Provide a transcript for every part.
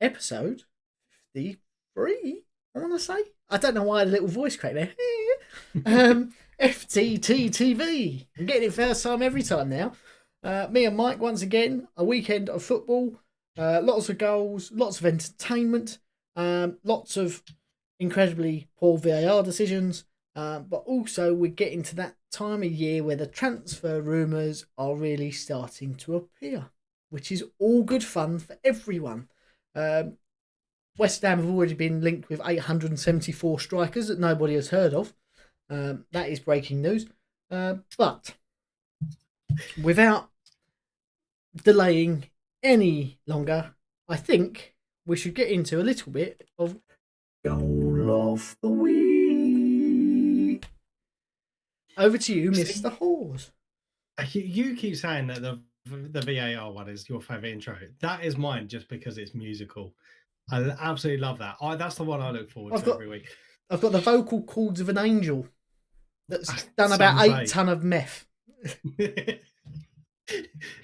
episode 53, I want to say. I don't know why I had a little voice crack there. FDT-TV. I'm getting it first time every time now. Me and Mike, once again, a weekend of football. Lots of goals, lots of entertainment, lots of incredibly poor VAR decisions. But also, we're getting to that time of year where the transfer rumours are really starting to appear, which is all good fun for everyone. West Ham have already been linked with 874 strikers that nobody has heard of. That is breaking news. But without delaying any longer, I think we should get into a little bit of Goal of the Week. Over to you, Mr. Hawes. You keep saying that the VAR one is your favourite intro. That is mine just because it's musical. I absolutely love that. That's the one I look forward to every week. I've got the vocal cords of an angel that's done about 8 ton of meth.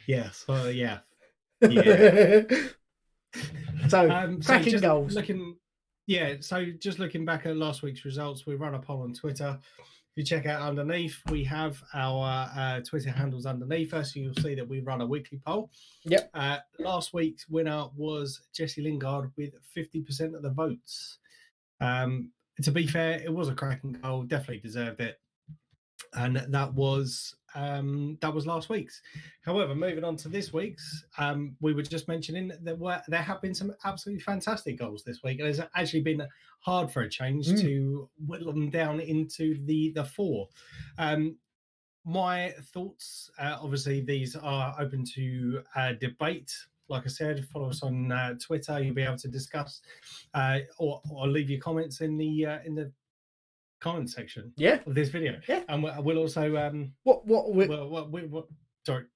Yes, well, yeah. So, cracking goals. So just looking back at last week's results, we ran a poll on Twitter. If you check out underneath, we have our Twitter handles underneath us. So you'll see that we run a weekly poll. Yep. Last week's winner was Jesse Lingard with 50% of the votes. To be fair, it was a cracking goal. Definitely deserved it. And that was last week's. However, moving on to this week's, we were just mentioning that there have been some absolutely fantastic goals this week, and it's actually been hard for a change to whittle them down into the 4. My thoughts, obviously, these are open to debate. Like I said, follow us on Twitter. You'll be able to discuss or leave your comments in the comment section of this video. And we'll also sorry,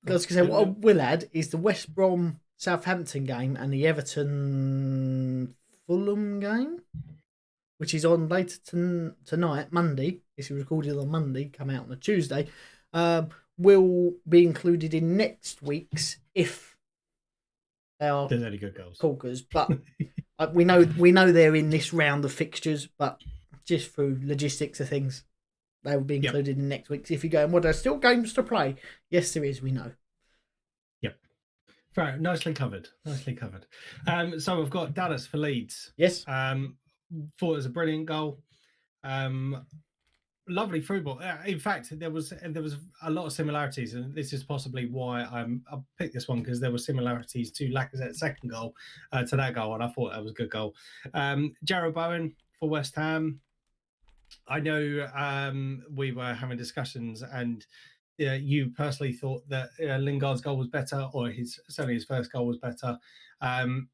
I was going to say what I will add is the West Brom Southampton game and the Everton Fulham game, which is on later tonight, Monday. This is recorded on Monday, come out on a Tuesday. Will be included in next week's if they are there's any good goals. Corkers, but we know they're in this round of fixtures, but just through logistics of things, they will be included in next week's. If you go, well, there's still games to play. Yes, there is. We know. Yep. Right, nicely covered. So we've got Dallas for Leeds. Yes. Thought it was a brilliant goal. Lovely through ball. In fact, there was a lot of similarities, and this is possibly why I picked this one, because there were similarities to Lacazette's second goal to that goal, and I thought that was a good goal. Jarrod Bowen for West Ham. I know we were having discussions, and you personally thought that Lingard's goal was better, or certainly his first goal was better. I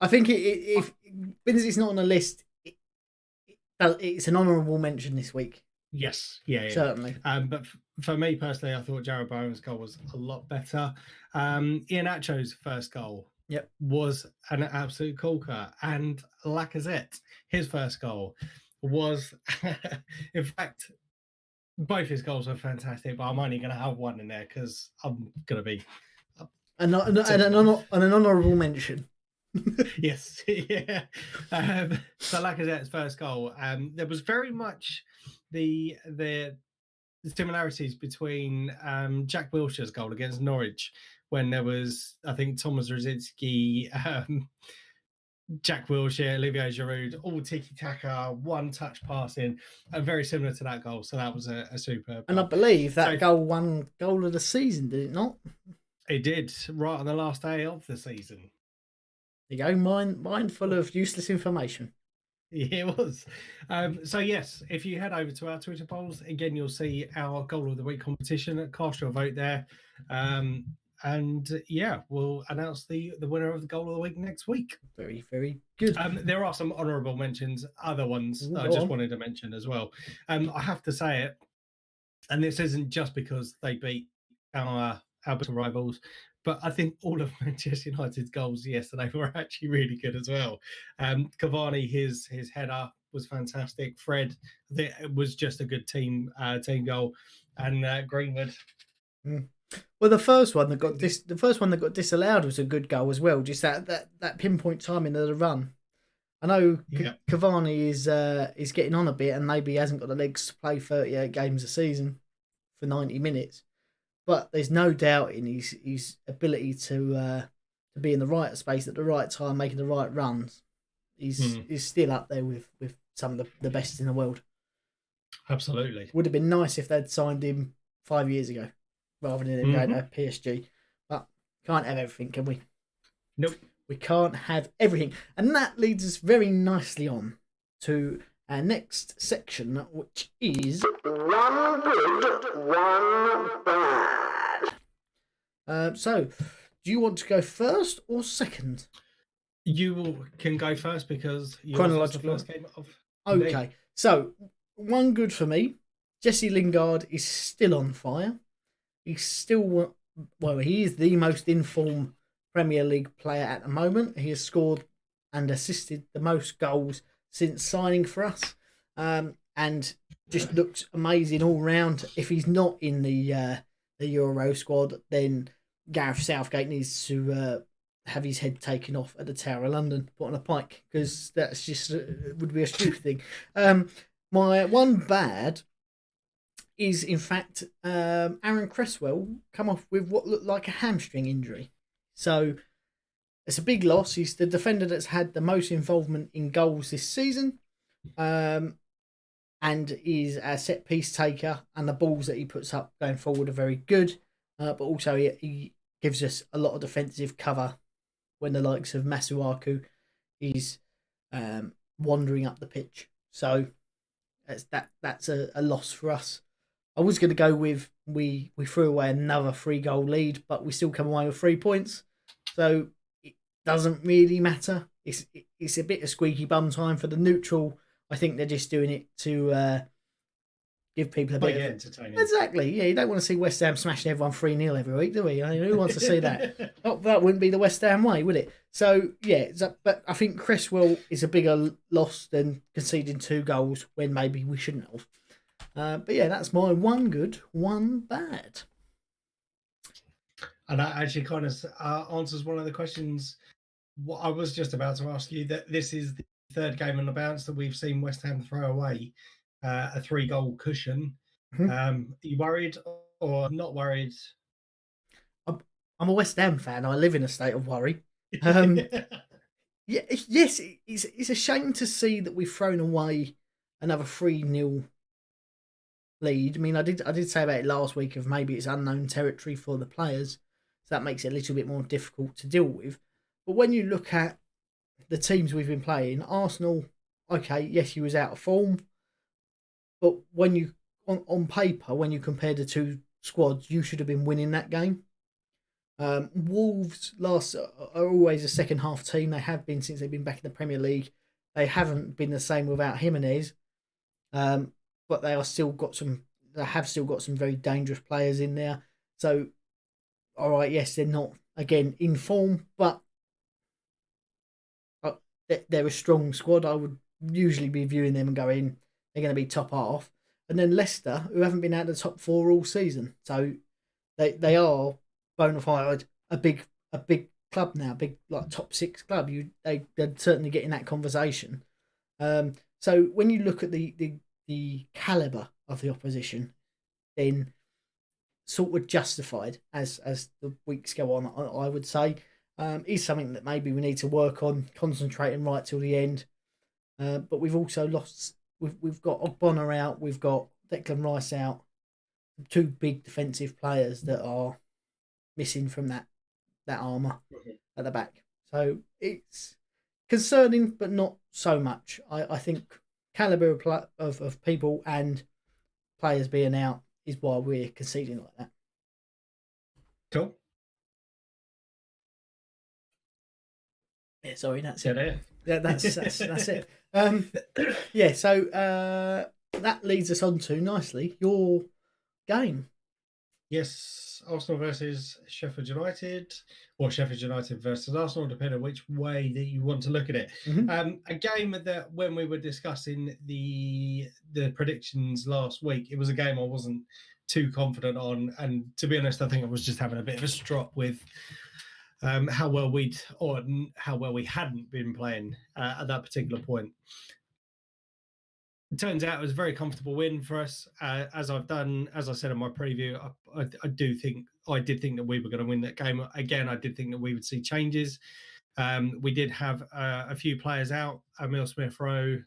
think if it's not on the list, it's an honourable mention this week. Yes, certainly. But for me personally, I thought Jarrod Bowen's goal was a lot better. Iheanacho's first goal was an absolute corker, and Lacazette, his first goal was, in fact, both his goals were fantastic. But I'm only going to have one in there because I'm going to be an honourable mention. Yes, yeah. So Lacazette's first goal, there was very much the similarities between Jack Wilshere's goal against Norwich, when there was, I think, Thomas Rosicky, Jack Wilshere, Olivier Giroud, all tiki-taka, one-touch passing, very similar to that goal. So that was a superb goal. And I believe that goal won goal of the season, did it not? It did, right on the last day of the season. There you go, mine full of useless information. Yeah, it was. So yes, if you head over to our Twitter polls, again, you'll see our Goal of the Week competition. Cast your vote there. And we'll announce the winner of the Goal of the Week next week. Very, very good. There are some honourable mentions, other ones that I just wanted to mention as well. I have to say it, and this isn't just because they beat our rivals, but I think all of Manchester United's goals yesterday were actually really good as well. Cavani, his header was fantastic. Fred, I think it was just a good team goal, and Greenwood. Well, the first one that got disallowed was a good goal as well. Just that pinpoint timing of the run. I know Yeah. Cavani is getting on a bit and maybe hasn't got the legs to play 38 games a season for 90 minutes, but there's no doubt in his ability to be in the right space at the right time, making the right runs. He's still up there with some of the best in the world. Absolutely. Would have been nice if they'd signed him 5 years ago rather than him going to PSG. But can't have everything, can we? Nope. We can't have everything. And that leads us very nicely on to our next section, which is One Good, One Bad. So, do you want to go first or second? You can go first because Chronological. The first game of okay. So, one good for me. Jesse Lingard is still on fire. He's still, well, he is the most informed Premier League player at the moment. He has scored and assisted the most goals since signing for us, and just looks amazing all round. If he's not in the Euro squad, then Gareth Southgate needs to have his head taken off at the Tower of London, put on a pike, because that's just would be a stupid thing. My one bad is, in fact, Aaron Cresswell come off with what looked like a hamstring injury. So it's a big loss. He's the defender that's had the most involvement in goals this season, and is a set piece taker, and the balls that he puts up going forward are very good. But also he gives us a lot of defensive cover when the likes of Masuaku is wandering up the pitch. So that's a loss for us. I was going to go with we threw away another 3-goal lead, but we still come away with 3 points. So it doesn't really matter. It's a bit of squeaky bum time for the neutral. I think they're just doing it to give people a bit of entertaining. Exactly. Yeah, you don't want to see West Ham smashing everyone 3-0 every week, do we? I mean, who wants to see that? That wouldn't be the West Ham way, would it? So yeah, but I think Cresswell is a bigger loss than conceding 2 goals when maybe we shouldn't have. But yeah, that's my one good, one bad. And that actually kind of answers one of the questions what I was just about to ask you, that this is the 3rd game on the bounce that we've seen West Ham throw away a 3-goal cushion. Mm-hmm. Are you worried or not worried? I'm a West Ham fan. I live in a state of worry. Yeah, yes, it's a shame to see that we've thrown away another 3-0 lead. I mean, I did say about it last week of maybe it's unknown territory for the players, so that makes it a little bit more difficult to deal with. But when you look at the teams we've been playing, Arsenal, okay, yes, he was out of form, but when you on paper, when you compare the 2 squads, you should have been winning that game. Wolves are always a second half team. They have been since they've been back in the Premier League. They haven't been the same without Jimenez, but they have still got some very dangerous players in there. So, all right, yes, they're not again in form, but they're a strong squad. I would usually be viewing them and going, they're going to be top half. And then Leicester, who haven't been out of the top 4 all season, so they are bona fide a big club now, big like top 6 club. They're certainly getting that conversation. So when you look at the caliber of the opposition, then sort of justified as the weeks go on. I would say is something that maybe we need to work on, concentrating right till the end. But we've also lost. We've got Ogbonna out. We've got Declan Rice out. 2 big defensive players that are missing from that armour at the back. So it's concerning, but not so much. I think calibre of people and players being out is why we're conceding like that. Cool. Yeah, sorry, that's it. Yeah, that's it. Yeah, so that leads us on to nicely your game. Yes, Arsenal versus Sheffield United, or Sheffield United versus Arsenal, depending on which way that you want to look at it. Mm-hmm. A game that when we were discussing the predictions last week, it was a game I wasn't too confident on. And to be honest, I think I was just having a bit of a strop with how well we hadn't been playing at that particular point. It turns out it was a very comfortable win for us. As I said in my preview, I did think that we were going to win that game. Again, I did think that we would see changes. We did have a few players out. Emil Smith-Rowe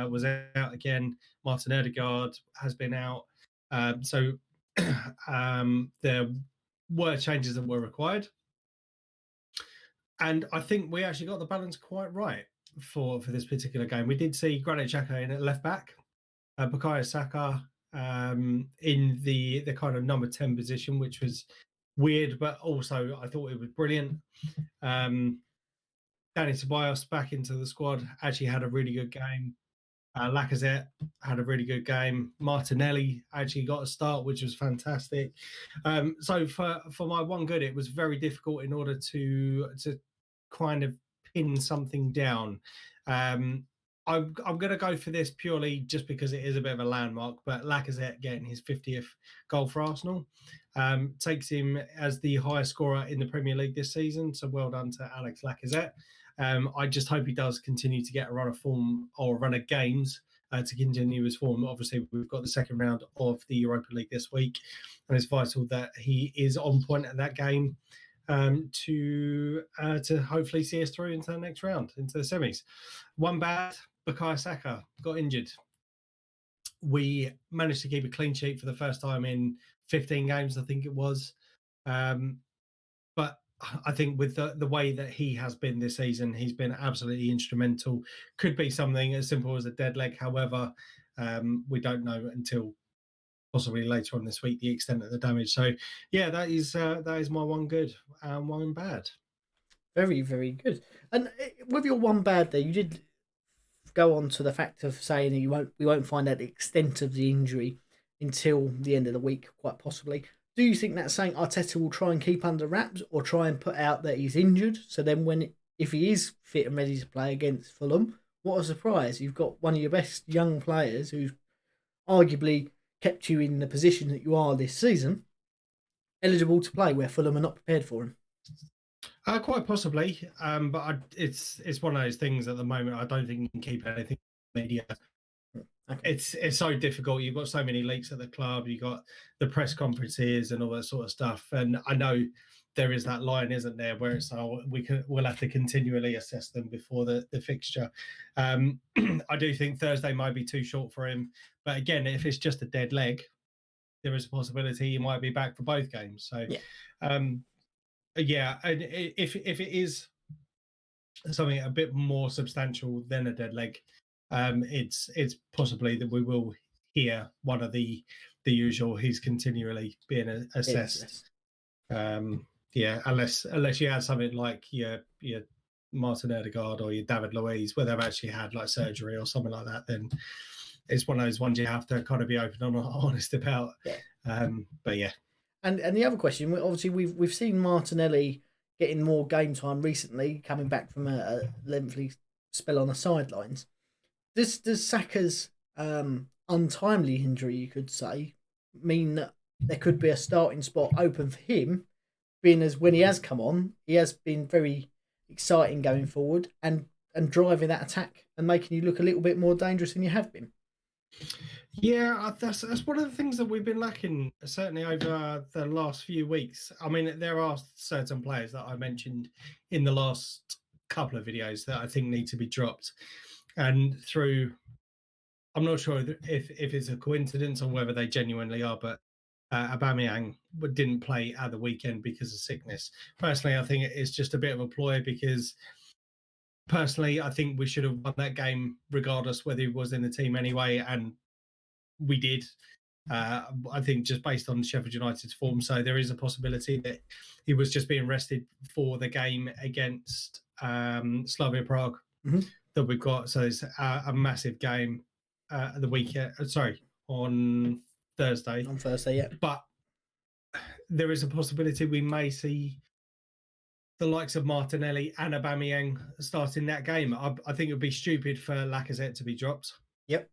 was out again. Martin Odegaard has been out. So there were changes that were required. And I think we actually got the balance quite right for this particular game. We did see Granit Xhaka in at left back, Bukayo Saka in the kind of number 10 position, which was weird, but also I thought it was brilliant. Danny Ceballos back into the squad, actually had a really good game. Lacazette had a really good game. Martinelli actually got a start, which was fantastic. So for my one good, it was very difficult in order to kind of pin something down. I'm going to go for this purely just because it is a bit of a landmark, but Lacazette getting his 50th goal for Arsenal takes him as the highest scorer in the Premier League this season. So well done to Alex Lacazette. I just hope he does continue to get a run of form or a run of games to continue his form. Obviously, we've got the second round of the Europa League this week, and it's vital that he is on point at that game to hopefully see us through into the next round, into the semis. One bad, Bukayo Saka got injured. We managed to keep a clean sheet for the first time in 15 games, I think it was. But I think with the way that he has been this season, he's been absolutely instrumental. Could be something as simple as a dead leg. However, we don't know until possibly later on this week the extent of the damage. So, yeah, that is my one good and one bad. Very, very good. And with your one bad there, you did go on to the fact of saying that we won't find out the extent of the injury until the end of the week, quite possibly. Do you think that's something Arteta will try and keep under wraps, or try and put out that he's injured? So then if he is fit and ready to play against Fulham, what a surprise. You've got one of your best young players who's arguably kept you in the position that you are this season, eligible to play where Fulham are not prepared for him. Quite possibly, but it's one of those things at the moment. I don't think you can keep anything in the media. Okay. It's so difficult. You've got so many leaks at the club. You've got the press conferences and all that sort of stuff. And I know there is that line, isn't there, where it's we'll have to continually assess them before the fixture. I do think Thursday might be too short for him. But again, if it's just a dead leg, there is a possibility he might be back for both games. So, yeah, and if it is something a bit more substantial than a dead leg, it's possibly that we will hear one of the usual. He's continually being assessed. Yeah, unless you had something like your Martin Odegaard or your David Luiz, where they've actually had like surgery or something like that, then it's one of those ones you have to kind of be open and honest about. Yeah. But yeah. And the other question, obviously, we've seen Martinelli getting more game time recently, coming back from a lengthy spell on the sidelines. Does Saka's untimely injury, you could say, mean that there could be a starting spot open for him, being as when he has come on, he has been very exciting going forward and driving that attack and making you look a little bit more dangerous than you have been? Yeah, that's one of the things that we've been lacking, certainly over the last few weeks. I mean, there are certain players that I mentioned in the last couple of videos that I think need to be dropped. And I'm not sure if it's a coincidence or whether they genuinely are, but Aubameyang didn't play at the weekend because of sickness. Personally, I think it's just a bit of a ploy because personally, I think we should have won that game regardless whether he was in the team anyway, and we did. I think just based on Sheffield United's form, so there is a possibility that he was just being rested for the game against Slavia Prague that we've got. So it's a massive game the weekend. On Thursday. On Thursday, yeah. But there is a possibility we may see the likes of Martinelli and Aubameyang starting that game. I think it would be stupid for Lacazette to be dropped. Yep.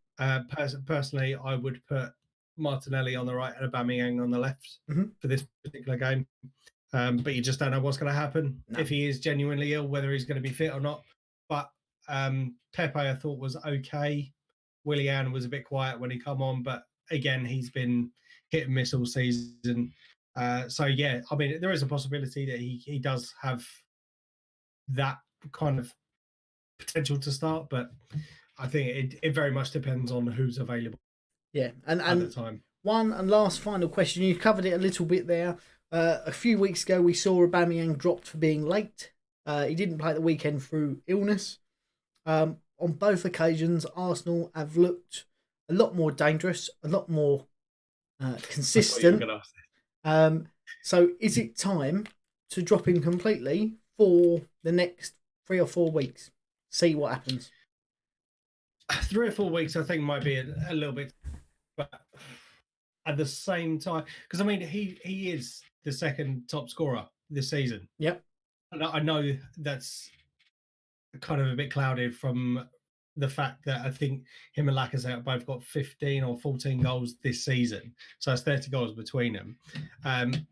Personally, I would put Martinelli on the right and Aubameyang on the left Mhm. for this particular game. But you just don't know what's going to happen if he is genuinely ill, whether he's going to be fit or not. But Pepe, I thought, was okay. Willian was a bit quiet when he come on, but again, he's been hit and miss all season. So yeah, I mean, there is a possibility that he does have that kind of potential to start, but I think it very much depends on who's available. Yeah, and at the time. One and last final question. You covered it a little bit there. A few weeks ago, we saw Aubameyang dropped for being late. He didn't play the weekend through illness. On both occasions, Arsenal have looked a lot more dangerous, a lot more consistent. So is it time to drop him completely for the next 3 or 4 weeks? See what happens. 3 or 4 weeks, I think, might be a little bit, but at the same time, because I mean, he is the second top scorer this season. Yep. And I know that's kind of a bit clouded from the fact that I think him and Lacazette have both got 15 or 14 goals this season, so it's 30 goals between them.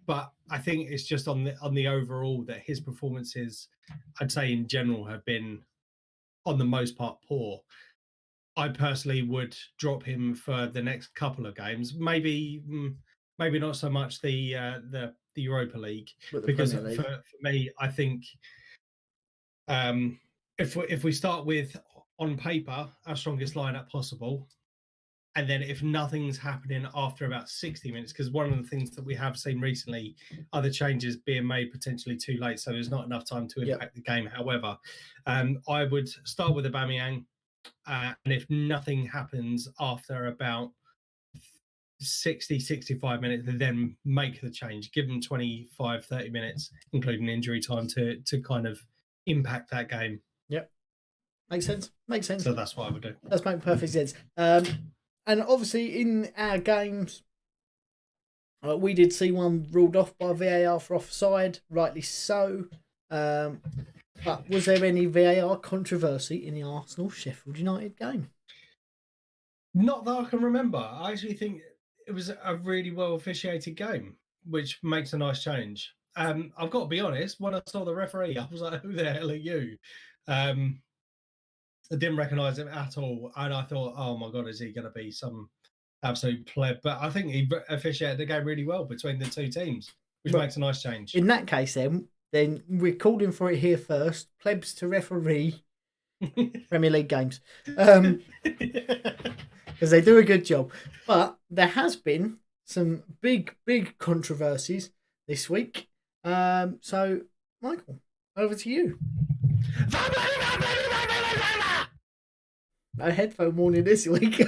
But I think it's just on the overall that his performances, I'd say in general, have been on the most part poor. I personally would drop him for the next couple of games. Maybe not so much the Europa League, because for me, I think if we start with, on paper, our strongest lineup possible, and then if nothing's happening after about 60 minutes, because one of the things that we have seen recently are the changes being made potentially too late, so there's not enough time to impact the game. However, I would start with Aubameyang. And if nothing happens after about 60, 65 minutes, then make the change. Give them 25, 30 minutes, including injury time, to kind of impact that game. Yep. Makes sense. Makes sense. So that's what I would do. That's make perfect sense. And obviously in our games, we did see one ruled off by VAR for offside, rightly so. But was there any VAR controversy in the Arsenal-Sheffield United game? Not that I can remember. I actually think it was a really well officiated game, which makes a nice change. I've got to be honest, when I saw the referee, I was like, who the hell are you? I didn't recognise him at all. And I thought, oh my God, is he going to be some absolute pleb? But I think he officiated the game really well between the two teams, which makes a nice change. In that case, then we're calling for it here first. Plebs to referee Premier League games. Because they do a good job. But there has been some big controversies this week. So, Michael, over to you. No headphone warning this week.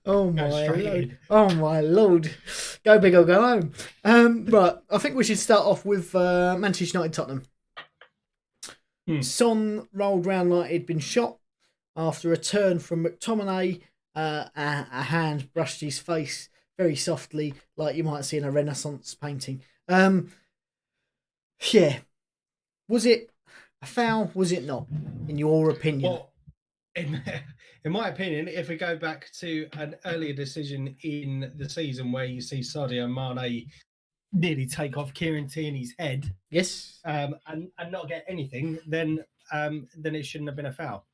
Oh my lord! Oh my lord! Go big or go home. Right, I think we should start off with Manchester United Tottenham. Son rolled round like he'd been shot after a turn from McTominay. A hand brushed his face very softly, like you might see in a Renaissance painting. Yeah, was it a foul? Was it not? In your opinion? Well, in my opinion, if we go back to an earlier decision in the season where you see Sadio Mane nearly take off Kieran Tierney's head, yes, and not get anything, then it shouldn't have been a foul,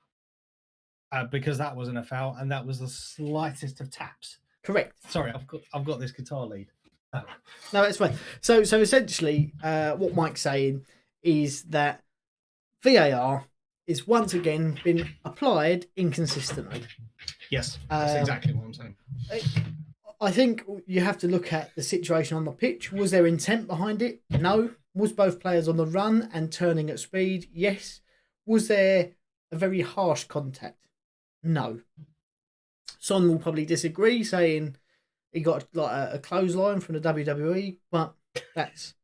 because that wasn't a foul, and that was the slightest of taps. Correct. Sorry, I've got this guitar lead. No, it's fine. So essentially, what Mike's saying is that VAR is once again been applied inconsistently. Yes, that's exactly what I'm saying. I think you have to look at the situation on the pitch. Was there intent behind it? No. Was both players on the run and turning at speed? Yes. Was there a very harsh contact? No. Son will probably disagree, saying he got like a clothesline from the WWE, but that's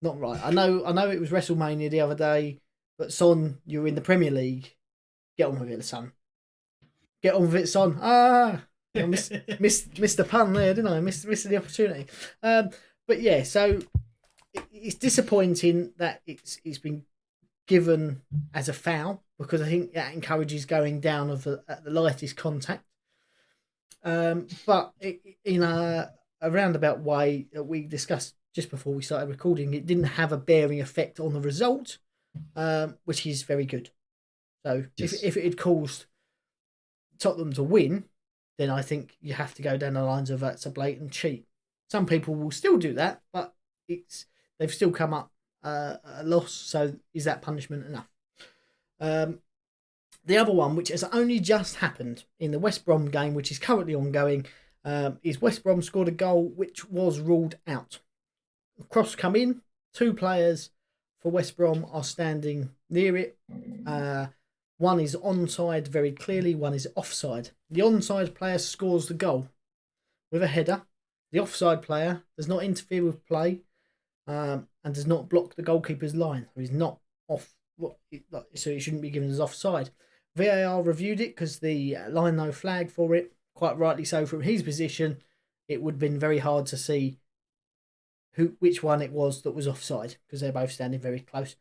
not right. I know it was WrestleMania the other day, but Son, you're in the Premier League. Get on with it, son. Get on with it, son. I missed the pun there, didn't I? Missed the opportunity. But yeah, so it's disappointing that it's been given as a foul, because I think that encourages going down at the lightest contact. But in a roundabout way that we discussed just before we started recording, it didn't have a bearing effect on the result, which is very good. So Yes. if it had caused Tottenham to win, then I think you have to go down the lines of that's a blatant cheat. Some people will still do that, but they've still come up a loss. So is that punishment enough? The other one, which has only just happened in the West Brom game, which is currently ongoing, is West Brom scored a goal which was ruled out. Cross come in, 2 players for West Brom are standing near it. One is onside very clearly, one is offside. The onside player scores the goal with a header. The offside player does not interfere with play and does not block the goalkeeper's line. He's not off, so he shouldn't be given as offside. VAR reviewed it because the line no flag for it, quite rightly so. From his position, it would have been very hard to see which one it was that was offside because they're both standing very close.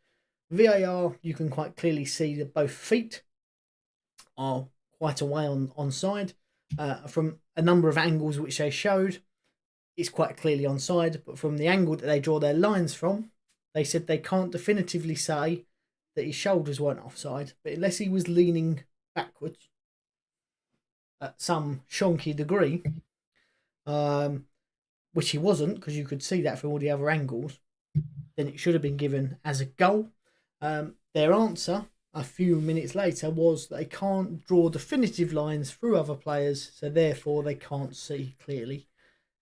VAR, you can quite clearly see that both feet are quite away on side. From a number of angles which they showed, it's quite clearly onside, but from the angle that they draw their lines from, they said they can't definitively say that his shoulders weren't offside, but unless he was leaning backwards at some shonky degree, which he wasn't, because you could see that from all the other angles, then it should have been given as a goal. Their answer a few minutes later was that they can't draw definitive lines through other players, so therefore they can't see clearly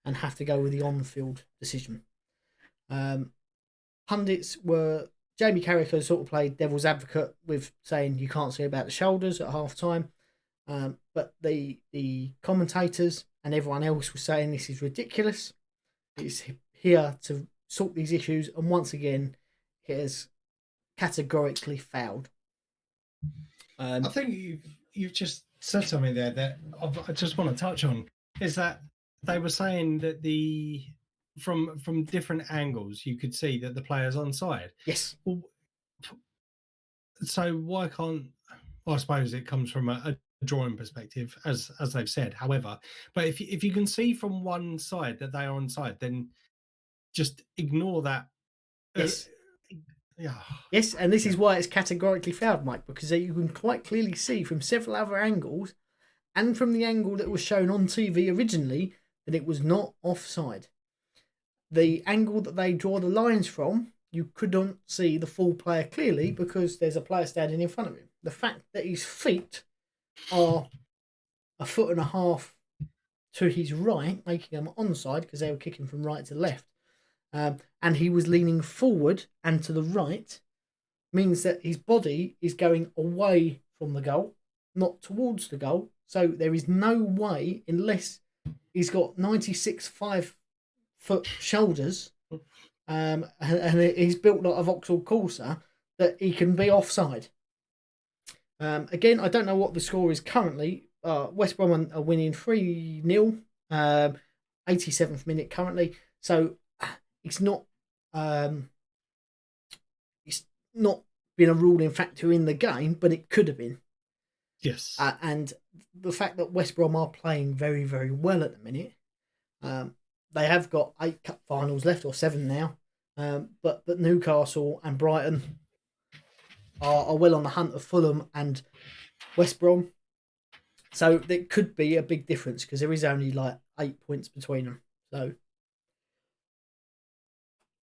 and have to go with the on-field decision. Pundits were... Jamie Carragher sort of played devil's advocate with saying you can't see about the shoulders at half-time, but the commentators and everyone else was saying this is ridiculous. It's here to sort these issues, and once again, it has categorically fouled. I think you've just said something there that I just want to touch on. Is that they were saying that from different angles you could see that the player's onside. Yes. Well, so why can't? Well, I suppose it comes from a drawing perspective, as they've said. However, but if you can see from one side that they are onside, then just ignore that. Yes. Yeah. Yes, and this is why it's categorically fouled, Mike, because you can quite clearly see from several other angles and from the angle that was shown on TV originally that it was not offside. The angle that they draw the lines from, you couldn't see the full player clearly because there's a player standing in front of him. The fact that his feet are 1.5 foot to his right, making him onside because they were kicking from right to left, and he was leaning forward and to the right, means that his body is going away from the goal, not towards the goal. So there is no way, unless he's got 96.5 foot shoulders, and he's built like a Vauxhall Corsa, that he can be offside. Again, I don't know what the score is currently. West Brom are winning 3-0, 87th minute currently. So it's not been a ruling factor in the game, but it could have been. Yes. And the fact that West Brom are playing very, very well at the minute, they have got 8 cup finals left, or 7 now. But Newcastle and Brighton are well on the hunt of Fulham and West Brom. So there could be a big difference because there is only like 8 points between them. So,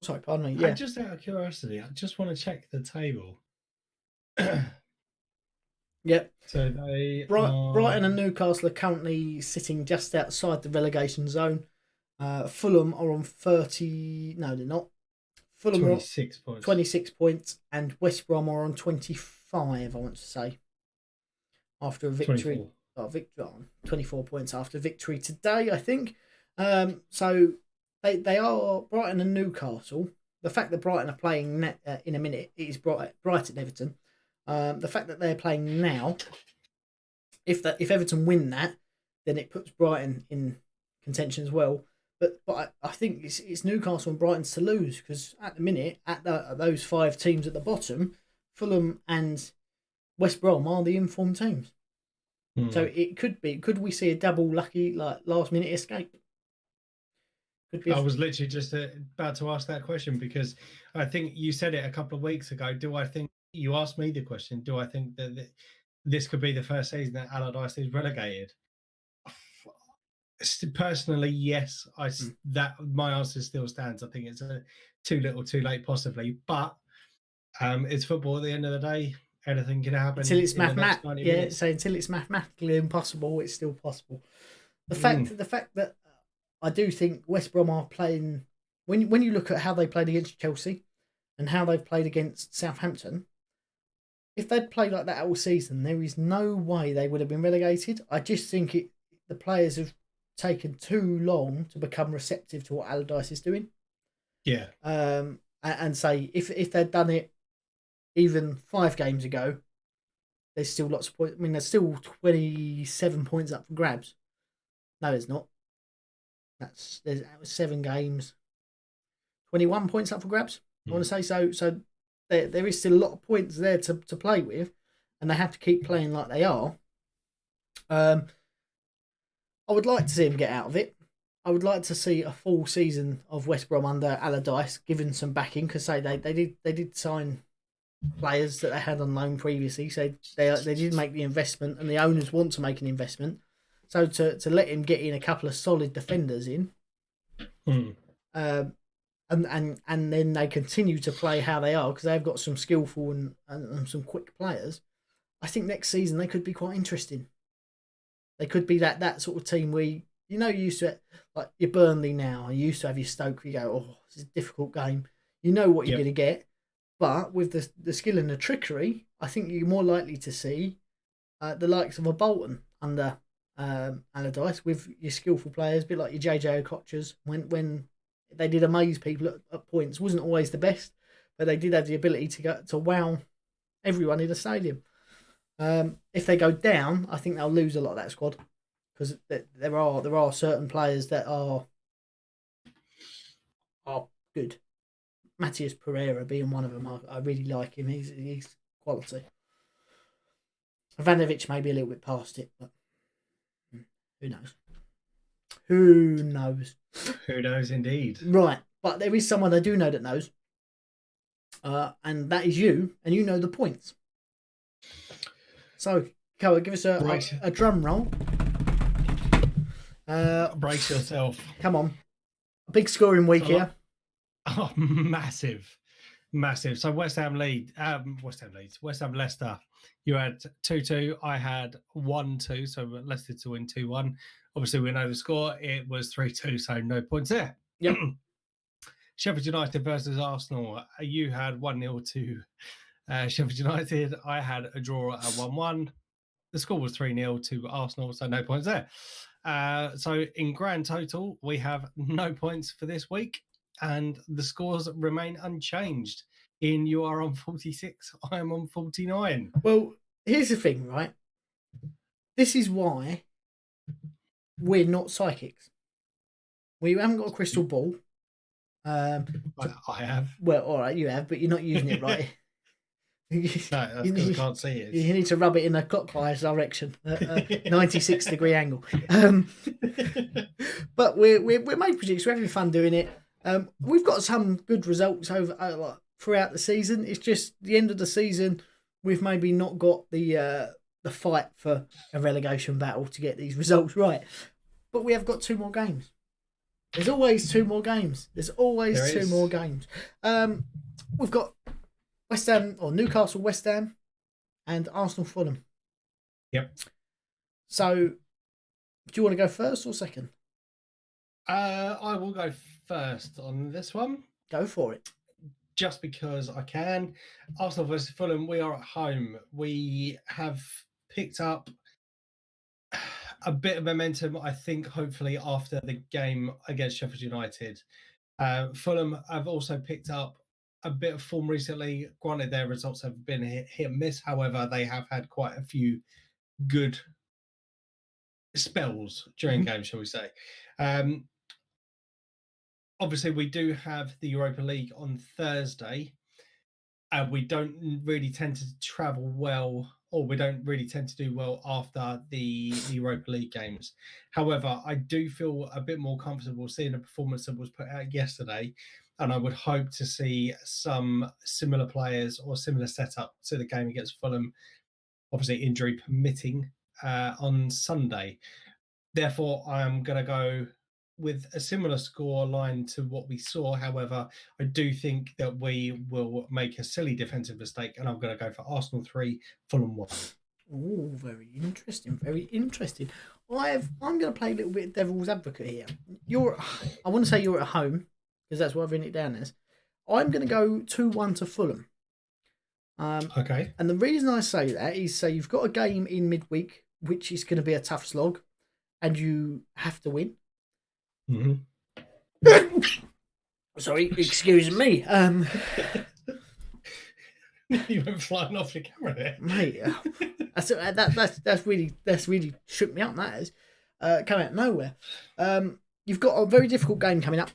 sorry, pardon me. Yeah. Just out of curiosity, I just want to check the table. Yep. So they Brighton and Newcastle are currently sitting just outside the relegation zone. Fulham are on 30. No, they're not. Fulham 26 are on points. 26 points, and West Brom are on 25. I want to say after a victory. 24 points after victory today, I think. So they are Brighton and Newcastle. The fact that Brighton are playing in a minute, it is Brighton Everton. The fact that they're playing now, if Everton win that, then it puts Brighton in contention as well. But I think it's Newcastle and Brighton to lose, because at the minute, at those 5 teams at the bottom, Fulham and West Brom are the informed teams. So it could be. Could we see a double lucky like last minute escape? Could be. I was literally just about to ask that question because I think you said it a couple of weeks ago. Do I think you asked me the question? Do I think that this could be the first season that Allardyce is relegated? Personally, yes. That my answer still stands. I think it's too little, too late, possibly. But it's football. At the end of the day, anything can happen until it's in the next 90 minutes. So until it's mathematically impossible, it's still possible. The fact that I do think West Brom are playing when you look at how they played against Chelsea and how they've played against Southampton. If they'd played like that all season, there is no way they would have been relegated. I just think the players have taken too long to become receptive to what Allardyce is doing. Yeah. And say if they'd done it even 5 games ago, there's still lots of points. I mean, there's still 27 points up for grabs. No, there's not. That was 7 games, 21 points up for grabs. I want to say so. So there is still a lot of points there to play with, and they have to keep playing like they are. I would like to see him get out of it. I would like to see a full season of West Brom under Allardyce, given some backing, because they did sign players that they had on loan previously, so they did make the investment, and the owners want to make an investment. So to let him get in a couple of solid defenders in, and then they continue to play how they are because they've got some skillful and some quick players. I think next season they could be quite interesting. They could be that sort of team where you used to it, like your Burnley now. You used to have your Stoke. You go, oh, it's a difficult game. You know what you're going to get, but with the skill and the trickery, I think you're more likely to see the likes of a Bolton under Allardyce with your skillful players, a bit like your JJ Okochas when they did amaze people at points. Wasn't always the best, but they did have the ability to wow everyone in the stadium. If they go down, I think they'll lose a lot of that squad because there are certain players that are good. Matthias Pereira being one of them. I really like him. He's quality. Ivanovic may be a little bit past it, but who knows? Who knows? Who knows indeed. Right, but there is someone I do know that knows, and that is you, and you know the points. So, Coa, give us a drum roll. Brace yourself. Come on. A big scoring week here. Oh, massive. So West Ham Leicester. You had 2-2. I had 1-2. So Leicester to win 2-1. Obviously, we know the score. It was 3-2, so no points there. Yep. Sheffield United versus Arsenal. You had 1-0 to Sheffield United. I had a draw at 1-1. The score was 3-0 to Arsenal, so no points there. So in grand total, we have no points for this week, and the scores remain unchanged. You are on 46, I am on 49. Well, here's the thing, right? This is why we're not psychics. We haven't got a crystal ball. I have. Well, all right, you have, but you're not using it right. No, that's because I can't see it. You need to rub it in a clockwise direction, 96-degree angle. But we're making predictions. We're having fun doing it. We've got some good results over throughout the season. It's just the end of the season. We've maybe not got the fight for a relegation battle to get these results right. But we have got 2 more games. There's always 2 more games. There's always 2 more games. We've got West Ham or Newcastle West Ham and Arsenal Fulham. Yep. So, do you want to go first or second? I will go first on this one. Go for it. Just because I can. Arsenal versus Fulham, we are at home. We have picked up a bit of momentum, I think, hopefully, after the game against Sheffield United. Fulham have also picked up a bit of form recently. Granted, their results have been hit and miss. However, they have had quite a few good spells during games, shall we say. Obviously, we do have the Europa League on Thursday. We don't really tend to travel well or we don't really tend to do well after the Europa League games. However, I do feel a bit more comfortable seeing the performance that was put out yesterday, and I would hope to see some similar players or similar setup to the game against Fulham, obviously injury permitting, on Sunday. Therefore, I'm going to go with a similar score line to what we saw. However, I do think that we will make a silly defensive mistake, and I'm going to go for Arsenal 3, Fulham 1. Oh, very interesting. Very interesting. I'm going to play a little bit of devil's advocate here. I want to say you're at home because that's what I've written it down as. I'm going to go 2-1 to Fulham. Okay. And the reason I say that is you've got a game in midweek, which is going to be a tough slog, and you have to win. Mm-hmm. Sorry, excuse me. You went flying off the camera there, mate. That's really shook me up. That is coming out of nowhere. You've got a very difficult game coming up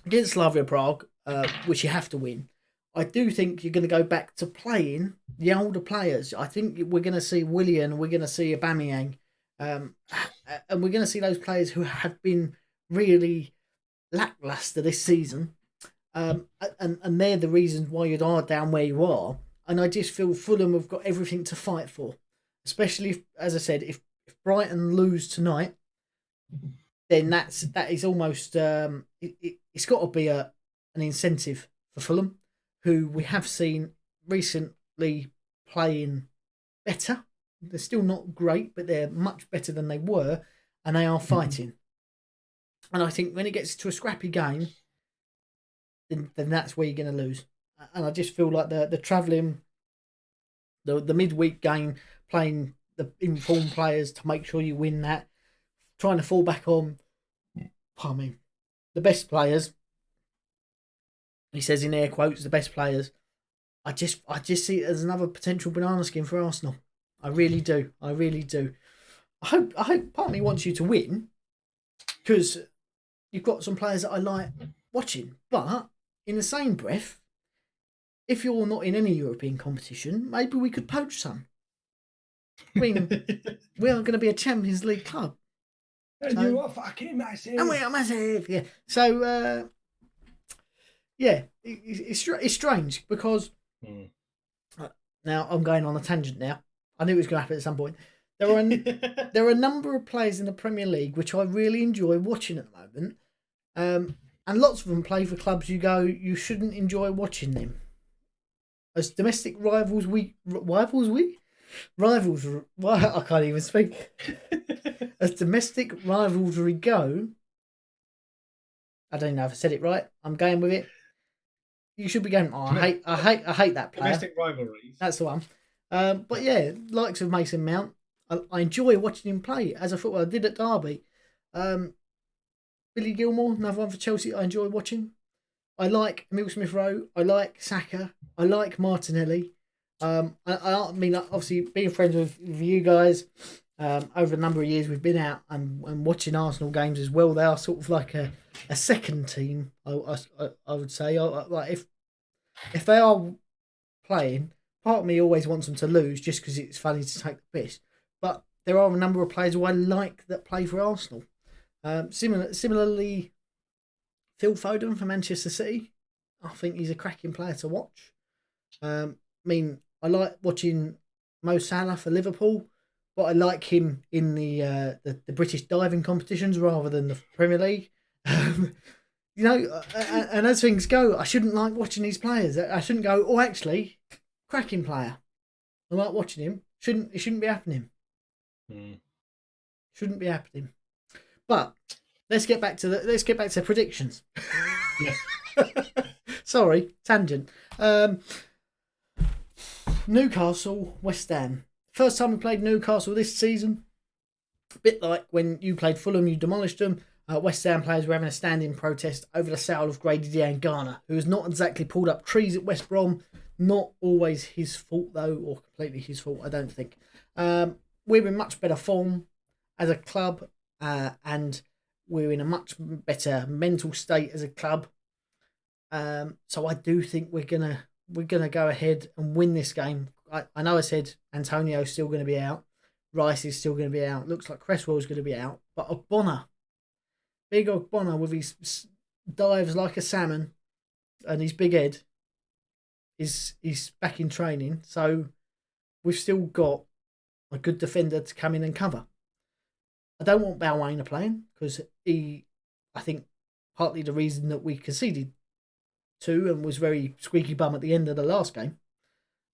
against Slavia Prague, which you have to win. I do think you're going to go back to playing the older players. I think we're going to see Willian, we're going to see Aubameyang, and we're going to see those players who have been really lackluster this season. And they're the reasons why you are down where you are. And I just feel Fulham have got everything to fight for. Especially, if, as I said, if Brighton lose tonight, then that is almost... it's got to be an incentive for Fulham, who we have seen recently playing better. They're still not great, but they're much better than they were, and they are fighting. And I think when it gets to a scrappy game, then that's where you're going to lose. And I just feel like the travelling, the midweek game, playing the informed players to make sure you win that, trying to fall back on, pardon me, the best players. He says in air quotes, the best players. I just see it as another potential banana skin for Arsenal. I really do. I really do. I hope part of me wants you to win because you've got some players that I like watching. But in the same breath, if you're not in any European competition, maybe we could poach some. I mean, we are going to be a Champions League club. And you are fucking massive. And we are massive, yeah. So, yeah, it's strange because now I'm going on a tangent now. I knew it was going to happen at some point. There are a number of players in the Premier League which I really enjoy watching at the moment. And lots of them play for clubs you go, you shouldn't enjoy watching them. As domestic rivals, I can't even speak. As domestic rivalry go, I don't know if I said it right. I'm going with it. You should be going. Oh, I hate that player. Domestic rivalries. That's the one. But yeah, likes of Mason Mount. I enjoy watching him play as a footballer. I did at Derby. Billy Gilmore, another one for Chelsea. I enjoy watching. I like Emile Smith-Rowe. I like Saka. I like Martinelli. I mean, obviously, being friends with you guys over a number of years, we've been out and watching Arsenal games as well. They are sort of like a second team, I would say. Like if they are playing, part of me always wants them to lose just because it's funny to take the piss. But there are a number of players who I like that play for Arsenal. Similarly, Phil Foden for Manchester City. I think he's a cracking player to watch. I mean, I like watching Mo Salah for Liverpool, but I like him in the British diving competitions rather than the Premier League. You know, and as things go, I shouldn't like watching these players. I shouldn't go, oh, actually, cracking player. I like watching him. It shouldn't be happening. Shouldn't be happening. But let's get back to predictions. Sorry, tangent. Newcastle, West Ham. First time we played Newcastle this season. A bit like when you played Fulham, you demolished them. West Ham players were having a standing protest over the sale of Grady Diangana, who has not exactly pulled up trees at West Brom. Not always his fault, though, or completely his fault, I don't think. We're in much better form as a club, and we're in a much better mental state as a club. So I do think we're gonna go ahead and win this game I know I said Antonio's still going to be out. Rice is still going to be out. Looks like Cresswell's going to be out. But Ogbonna, big Ogbonna with his dives like a salmon and his big head is back in training. So we've still got a good defender to come in and cover. I don't want Balwainer playing because I think, partly the reason that we conceded to and was very squeaky bum at the end of the last game.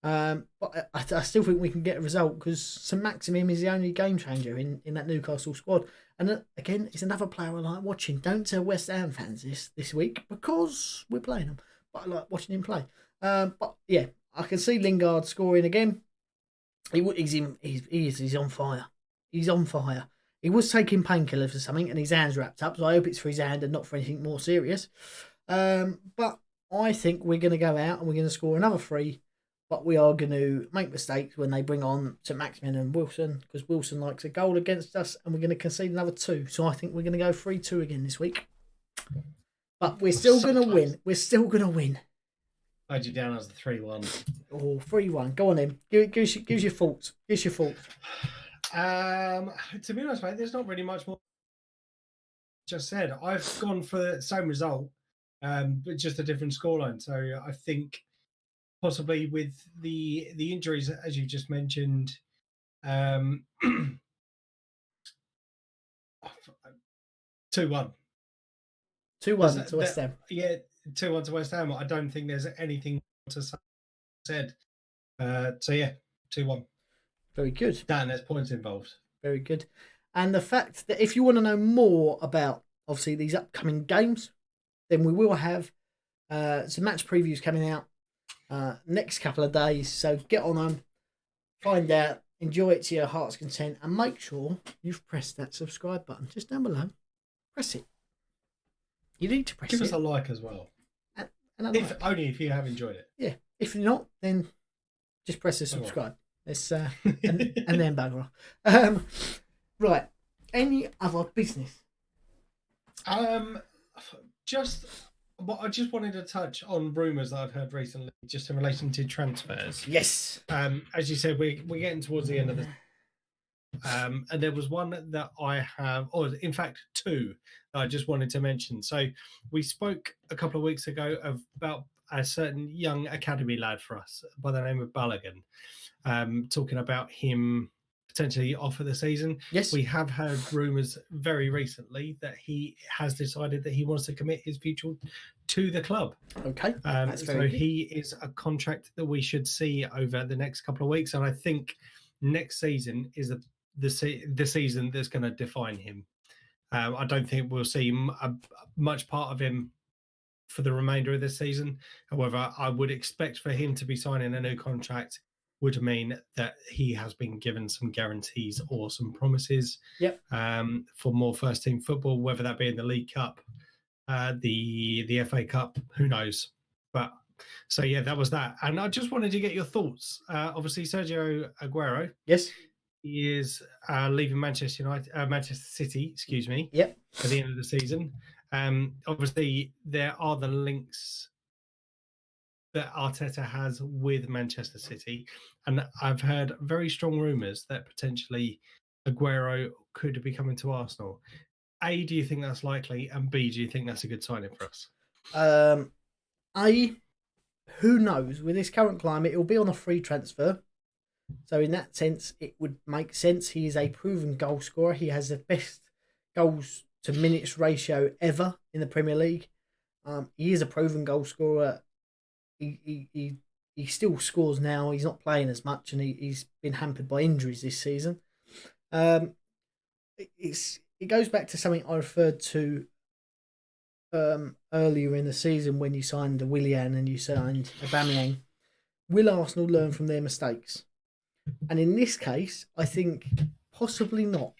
But I still think we can get a result because St Maximum is the only game changer in that Newcastle squad. And again, it's another player I like watching. Don't tell West Ham fans this week because we're playing them. But I like watching him play. But yeah, I can see Lingard scoring again. He's on fire. He's on fire. He was taking painkillers or something and his hand's wrapped up. So I hope it's for his hand and not for anything more serious. But I think we're going to go out and we're going to score another 3. But we are going to make mistakes when they bring on St Maximin and Wilson because Wilson likes a goal against us and we're going to concede another 2. So I think we're going to go 3-2 again this week. But we're still going to win. We're still going to win. I had you down as the 3-1. Oh, 3-1. Go on then. Give us your thoughts. Give us your thoughts. To be honest, mate, there's not really much more just said. I've gone for the same result, but just a different scoreline. So I think possibly with the injuries, as you just mentioned, 2-1. 2-1 to West Ham. Yeah, 2-1 to West Ham. I don't think there's anything to said. So yeah, 2-1. Very good. Dan, there's points involved. Very good. And the fact that if you want to know more about obviously these upcoming games, then we will have some match previews coming out next couple of days. So get on them, find out, enjoy it to your heart's content, and make sure you've pressed that subscribe button just down below. Press it. You need to press it. Give us a like as well. And only if you have enjoyed it. Yeah. If not, then just press the subscribe. Let's and then bugger off. Right. Any other business? I just wanted to touch on rumours that I've heard recently, just in relation to transfers. Yes. As you said, we're getting towards the end of this. And there was one that I have, or in fact 2 that I just wanted to mention. So we spoke a couple of weeks ago about a certain young academy lad for us by the name of Balogun, talking about him potentially off for the season. Yes. We have heard rumours very recently that he has decided that he wants to commit his future to the club. Okay. So he is a contract that we should see over the next couple of weeks. And I think next season is the season that's going to define him. I don't think we'll see much part of him for the remainder of this season. However, I would expect for him to be signing a new contract would mean that he has been given some guarantees or some promises for more first team football, whether that be in the League Cup, the FA Cup, who knows. But so yeah, that was that. And I just wanted to get your thoughts. Obviously, Sergio Aguero. Yes. He is leaving Manchester City, excuse me. Yep. At the end of the season. Obviously, there are the links that Arteta has with Manchester City, and I've heard very strong rumours that potentially Aguero could be coming to Arsenal. A, do you think that's likely? And B, do you think that's a good signing for us? Who knows? With this current climate, it'll be on a free transfer. So in that sense, it would make sense. He is a proven goal scorer. He has the best goals to minutes ratio ever in the Premier League. He is a proven goal scorer. He still scores now. He's not playing as much, and he's been hampered by injuries this season. It goes back to something I referred to earlier in the season when you signed Willian and you signed Aubameyang. Will Arsenal learn from their mistakes? And in this case, I think possibly not.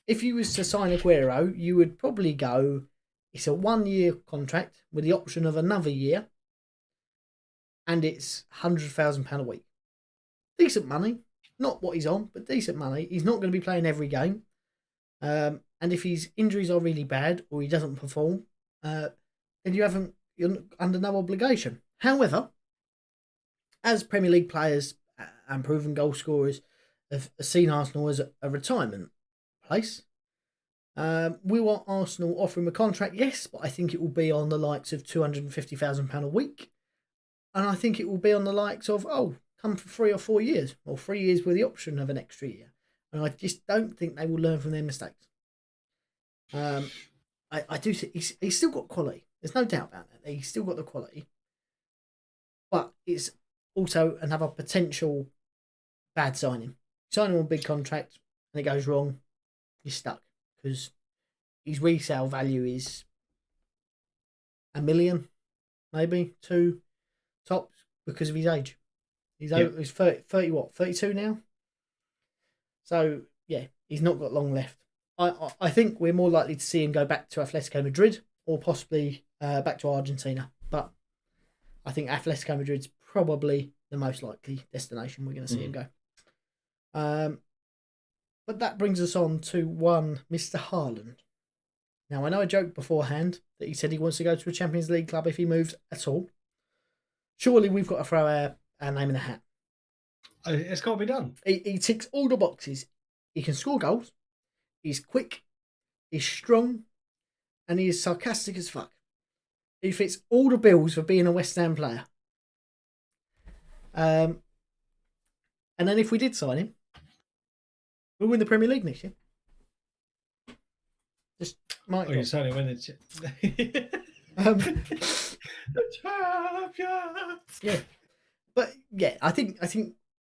If you was to sign Aguero, you would probably go, it's a 1-year contract with the option of another year, and it's £100,000 a week. Decent money, not what he's on, but decent money. He's not going to be playing every game. And if his injuries are really bad or he doesn't perform, then you're under no obligation. However, as Premier League players and proven goal scorers have seen Arsenal as a retirement place. We want Arsenal offering a contract, yes, but I think it will be on the likes of £250,000 a week. And I think it will be on the likes of, come for 3 or 4 years, or 3 years with the option of an extra year. And I just don't think they will learn from their mistakes. I do think he's still got quality. There's no doubt about that. He's still got the quality. But it's also another potential bad signing. Sign him on a big contract and it goes wrong, you're stuck. Because his resale value is $1 million, maybe 2 tops, because of his age. He's 32 now. So yeah, he's not got long left. I think we're more likely to see him go back to Atletico Madrid or possibly back to Argentina. But I think Atletico Madrid's probably the most likely destination we're going to see him go. But that brings us on to one Mr. Haaland. Now, I know I joked beforehand that he said he wants to go to a Champions League club if he moves at all. Surely we've got to throw our name in the hat. It's got to be done. He ticks all the boxes. He can score goals. He's quick. He's strong. And he is sarcastic as fuck. He fits all the bills for being a West Ham player. And then if we did sign him, we'll win the Premier League next year. Just Mike. You're saying win it. The champions. Yeah, but yeah, I think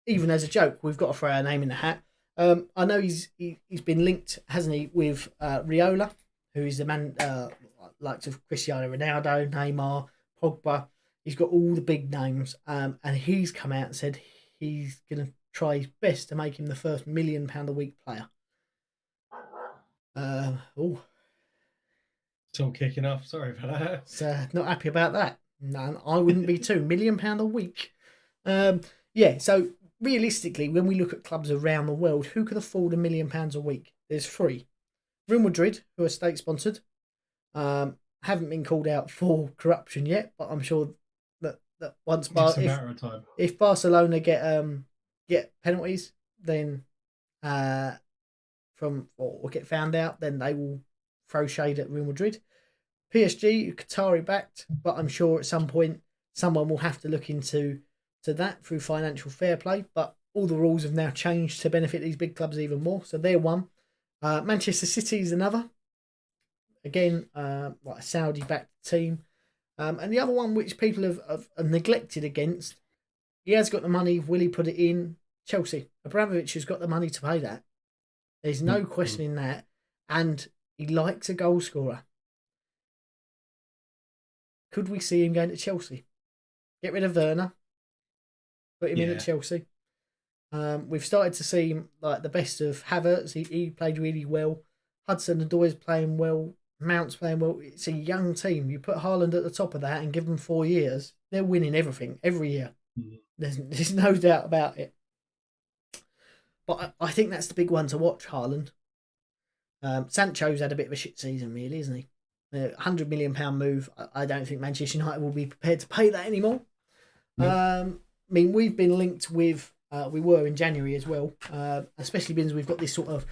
even as a joke, we've got to throw our name in the hat. I know he's been linked, hasn't he, with Riola, who is the man likes of Cristiano Ronaldo, Neymar, Pogba. He's got all the big names, and he's come out and said he's going to try his best to make him the first £1 million a week player. It's all kicking off. Sorry for that. So not happy about that. No, I wouldn't be too. £1 million a week. Yeah, so realistically, when we look at clubs around the world, who can afford £1 million a week? There's 3. Real Madrid, who are state-sponsored, haven't been called out for corruption yet, but I'm sure that once if Barcelona get penalties, then or get found out, then they will throw shade at Real Madrid. PSG, Qatari backed, but I'm sure at some point someone will have to look into that through financial fair play. But all the rules have now changed to benefit these big clubs even more. So they're one. Manchester City is another. Again, like a Saudi-backed team. And the other one which people have neglected against, he has got the money. Will he put it in? Chelsea. Abramovich has got the money to pay that. There's no questioning that. And he likes a goal scorer. Could we see him going to Chelsea? Get rid of Werner. Put him in at Chelsea. We've started to see him like the best of Havertz. He played really well. Hudson-Odoi's playing well. Mount's playing well. It's a young team. You put Haaland at the top of that and give them 4 years, they're winning everything every year. There's no doubt about it. But I think that's the big one to watch, Haaland. Sancho's had a bit of a shit season, really, isn't he? £100 million move. I don't think Manchester United will be prepared to pay that anymore. Nope. I mean, we've been linked with, we were in January as well, especially because we've got this sort of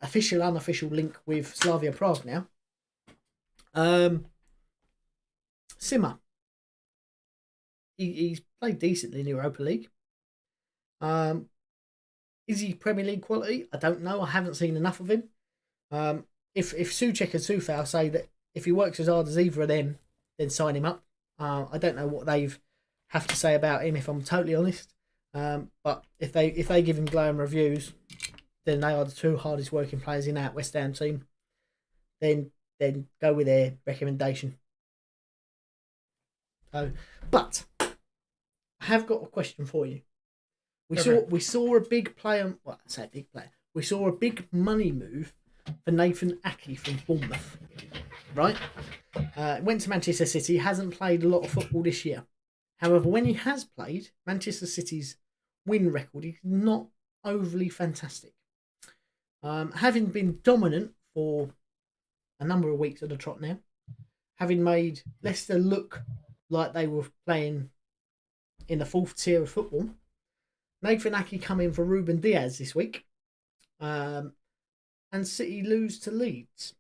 official, unofficial link with Slavia Prague now. Simmer. He's played decently in the Europa League. Is he Premier League quality? I don't know. I haven't seen enough of him. If Souček and Soufal say that if he works as hard as either of them, then sign him up. I don't know what they've have to say about him, if I'm totally honest. But if they give him glowing reviews, then they are the 2 hardest working players in that West Ham team. Then go with their recommendation. So, but I have got a question for you. We saw a big player. Well, I say a big player. We saw a big money move for Nathan Ake from Bournemouth, right? Went to Manchester City. Hasn't played a lot of football this year. However, when he has played, Manchester City's win record is not overly fantastic. Having been dominant for a number of weeks at the trot now, having made Leicester look like they were playing in the fourth tier of football. Nathan Ake come in for Ruben Diaz this week. And City lose to Leeds.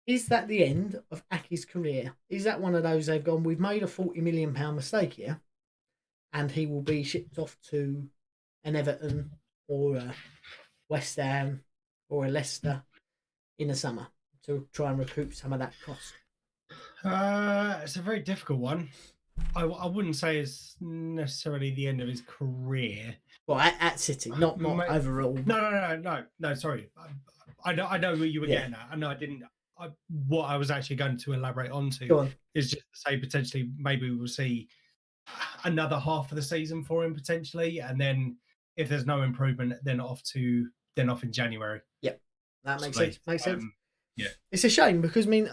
Is that the end of Ake's career? Is that one of those they've gone, we've made a £40 million mistake here, and he will be shipped off to an Everton or a West Ham or a Leicester in the summer to try and recoup some of that cost? It's a very difficult one. I wouldn't say it's necessarily the end of his career. Well, at City, not overall. No. Sorry, I know where you were getting at. I know I didn't. What I was actually going to elaborate onto is just to say potentially maybe we'll see another half of the season for him potentially, and then if there's no improvement, then off in January. Yep, that makes sense. Makes sense. Yeah, it's a shame because I mean,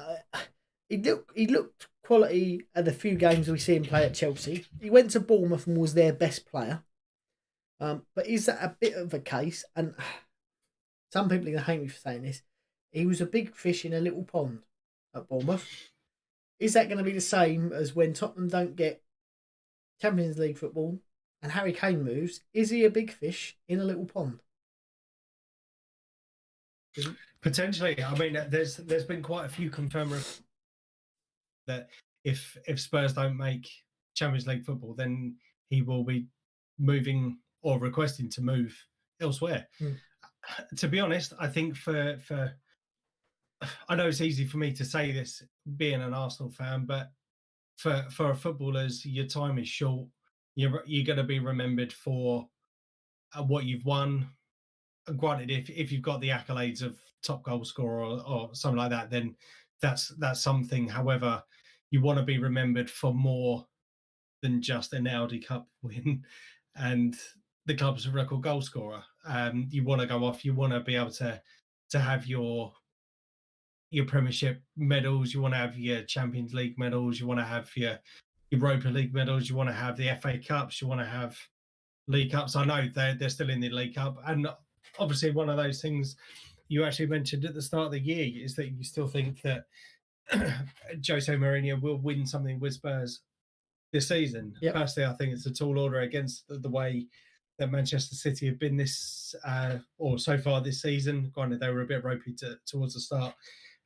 he looked quality at the few games we see him play at Chelsea. He went to Bournemouth and was their best player. But is that a bit of a case? And some people are going to hate me for saying this. He was a big fish in a little pond at Bournemouth. Is that going to be the same as when Tottenham don't get Champions League football and Harry Kane moves? Is he a big fish in a little pond? Potentially. I mean, there's been quite a few confirmed that if Spurs don't make Champions League football, then he will be moving or requesting to move elsewhere. To be honest, I think for I know it's easy for me to say this being an Arsenal fan, but for footballers, your time is short. You're going to be remembered for what you've won. Granted, if you've got the accolades of top goal scorer or something like that, then that's something. However, you want to be remembered for more than just an Audi Cup win and the club's record goal scorer. You want to go off. You want to be able to have your Premiership medals. You want to have your Champions League medals. You want to have your Europa League medals. You want to have the FA Cups. You want to have League Cups. I know they're still in the League Cup, and obviously one of those things you actually mentioned at the start of the year is that you still think that Jose Mourinho will win something with Spurs this season. Yep. Personally, I think it's a tall order against the way that Manchester City have been this or so far this season. Granted, they were a bit ropey towards the start.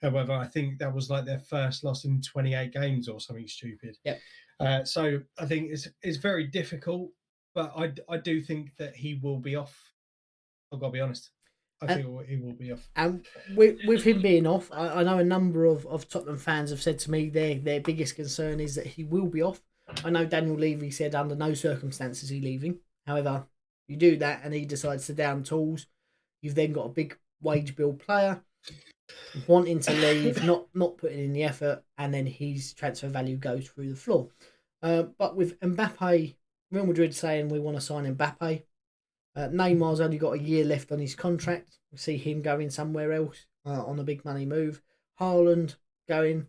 However, I think that was like their first loss in 28 games or something stupid. Yep. So I think it's very difficult, but I do think that he will be off. I've got to be honest. I think he will be off. And with him being off, I know a number of Tottenham fans have said to me their biggest concern is that he will be off. I know Daniel Levy said under no circumstances is he leaving. However, you do that and he decides to down tools, you've then got a big wage bill player wanting to leave, not putting in the effort, and then his transfer value goes through the floor. But with Mbappe, Real Madrid saying we want to sign Mbappe. Neymar's only got a year left on his contract. We see him going somewhere else on a big money move. Haaland going.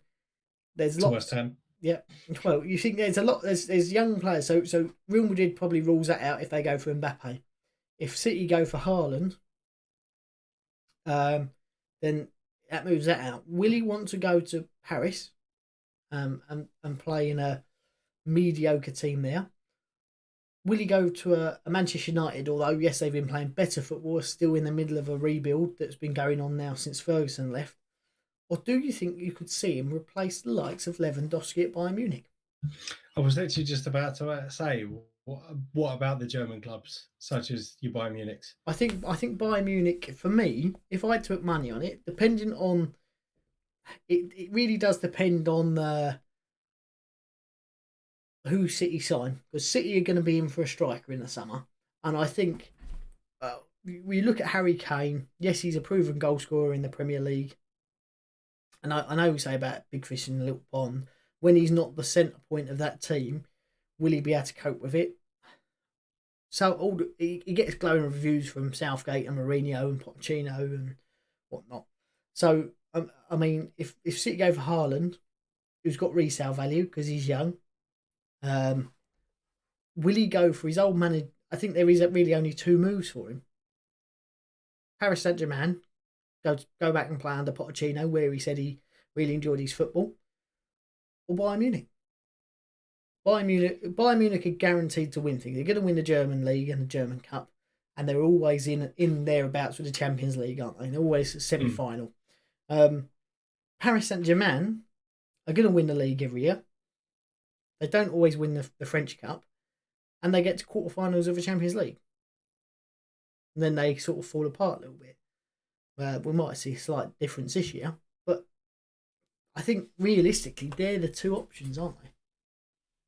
There's lots. West Ham. Yeah. Well, you think there's a lot. There's young players. So Real Madrid probably rules that out if they go for Mbappe. If City go for Haaland, then that moves that out. Will he want to go to Paris, and play in a mediocre team there? Will he go to a Manchester United, although, yes, they've been playing better football, still in the middle of a rebuild that's been going on now since Ferguson left? Or do you think you could see him replace the likes of Lewandowski at Bayern Munich? I was literally just about to say, what about the German clubs, such as your Bayern Munich's? I think Bayern Munich, for me, if I had to put money on it, depending on... It really does depend on... who City sign, because City are going to be in for a striker in the summer, and I think we look at Harry Kane. Yes, he's a proven goal scorer in the Premier League, and I know we say about big fish in a little pond. When he's not the centre point of that team, will he be able to cope with it? So he gets glowing reviews from Southgate and Mourinho and Pochettino and whatnot. So I mean, if City go for Haaland, who's got resale value because he's young. Will he go for his old manager? I think there is really only two moves for him. Paris Saint-Germain, go back and play under Pochettino, where he said he really enjoyed his football, or Bayern Munich. Bayern Munich are guaranteed to win things. They're going to win the German league and the German Cup, and they're always in thereabouts with the Champions League, aren't they? They're always a semi-final. Paris Saint-Germain are going to win the league every year. They don't always win the French Cup, and they get to quarterfinals of the Champions League. And then they sort of fall apart a little bit. We might see a slight difference this year, but I think realistically they're the two options, aren't they?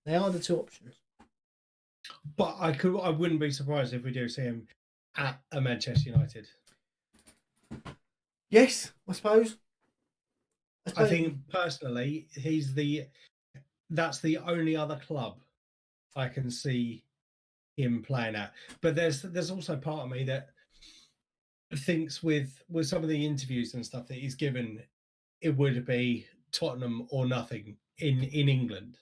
They are the two options. But I wouldn't be surprised if we do see him at a Manchester United. Yes, I suppose. I think personally, that's the only other club I can see him playing at. But there's also part of me that thinks with some of the interviews and stuff that he's given, it would be Tottenham or nothing in England.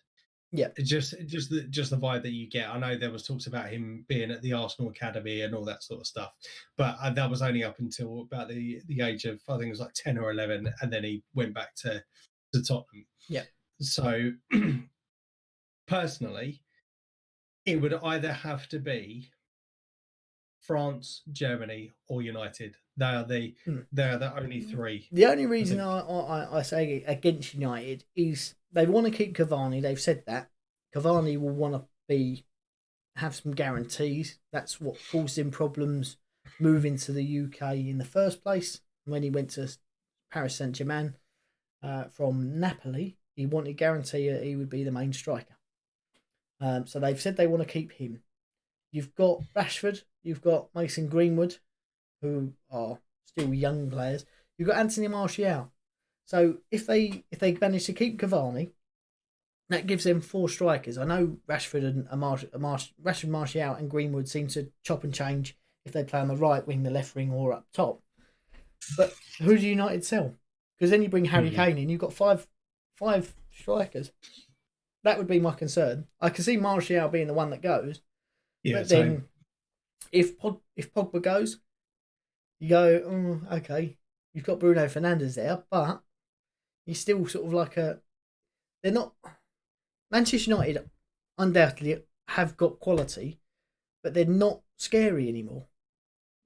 Yeah, just the vibe that you get. I know there was talks about him being at the Arsenal academy and all that sort of stuff, but that was only up until about the age of, I think it was like 10 or 11, and then he went back to Tottenham. Yeah. So personally, it would either have to be France, Germany, or United. They're the only three. The only reason I say against United is they want to keep Cavani. They've said that Cavani will want to have some guarantees. That's what caused him problems moving to the UK in the first place. When he went to Paris Saint-Germain from Napoli, he wanted guarantee that he would be the main striker. So they've said they want to keep him. You've got Rashford, you've got Mason Greenwood, who are still young players. You've got Anthony Martial. So if they manage to keep Cavani, that gives them 4 strikers. I know Rashford and Martial and Greenwood seem to chop and change if they play on the right wing, the left wing, or up top. But who do United sell? Because then you bring Harry Kane in, you've got five strikers. That would be my concern. I can see Martial being the one that goes. Yeah, but then if Pogba goes, you go, okay, you've got Bruno Fernandes there, but he's still sort of like they're not. Manchester United undoubtedly have got quality, but they're not scary anymore.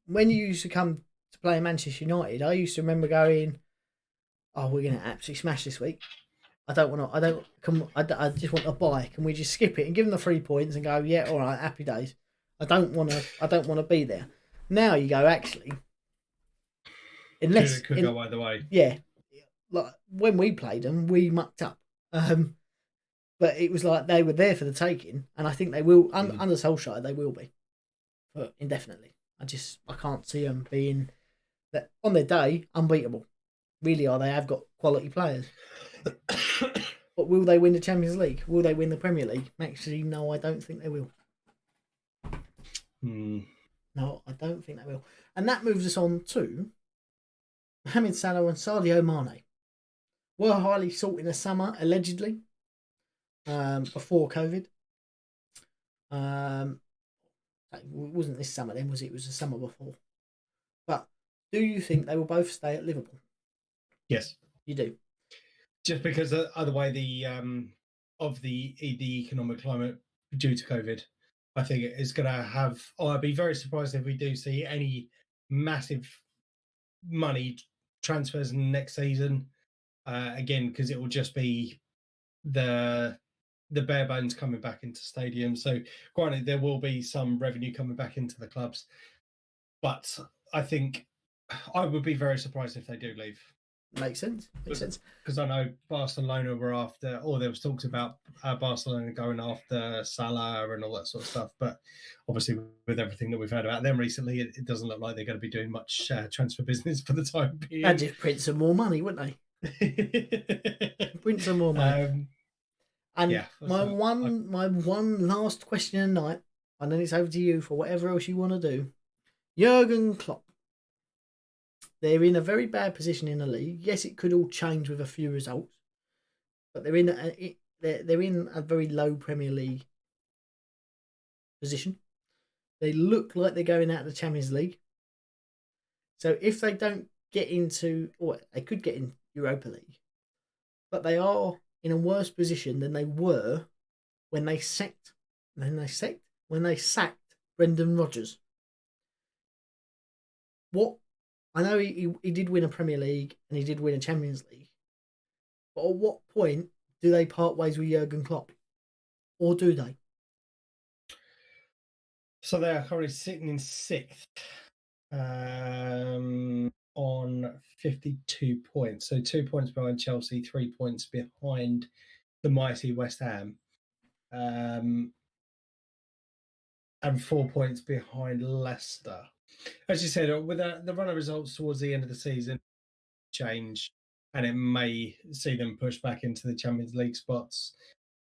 When you used to come to play Manchester United, I used to remember going, "Oh, we're going to absolutely smash this week. I just want a buy. Can we just skip it and give them the 3 points and go, yeah, all right, happy days. I don't want to be there." Now you go, actually, unless it could go either way. Yeah, like when we played them, we mucked up. But it was like they were there for the taking, and I think they will under Solskjaer. They will be for indefinitely. I can't see them being that on their day unbeatable. Really, they have got quality players. But will they win the Champions League? Will they win the Premier League? Actually, no, I don't think they will. No, I don't think they will. And that moves us on to Mohamed Salah and Sadio Mane. Were highly sought in the summer, allegedly, before COVID. It wasn't this summer then, was it? It was the summer before. But do you think they will both stay at Liverpool? Yes. You do? Just because of the way the economic climate due to COVID, I think it's going to have. I'd be very surprised if we do see any massive money transfers next season. Again, because it will just be the bare bones coming back into stadiums. So, granted, there will be some revenue coming back into the clubs, but I think I would be very surprised if they do leave. Makes sense. Because I know Barcelona were after, or there was talks about Barcelona going after Salah and all that sort of stuff. But obviously, with everything that we've heard about them recently, it doesn't look like they're going to be doing much transfer business for the time being. They'd just print some more money, wouldn't they? Print some more money. My one last question of the night, and then it's over to you for whatever else you want to do. Jurgen Klopp. They're in a very bad position in the league. Yes, it could all change with a few results, but they're in a very low Premier League position. They look like they're going out of the Champions League. So if they don't get into, or they could get in Europa League, but they are in a worse position than they were when they sacked Brendan Rodgers. What I know he did win a Premier League and he did win a Champions League, but at what point do they part ways with Jurgen Klopp, or do they? So they are currently sitting in 6th on 52 points. So 2 points behind Chelsea, 3 points behind the mighty West Ham, and 4 points behind Leicester. As you said, with the run of results towards the end of the season, change, and it may see them push back into the Champions League spots.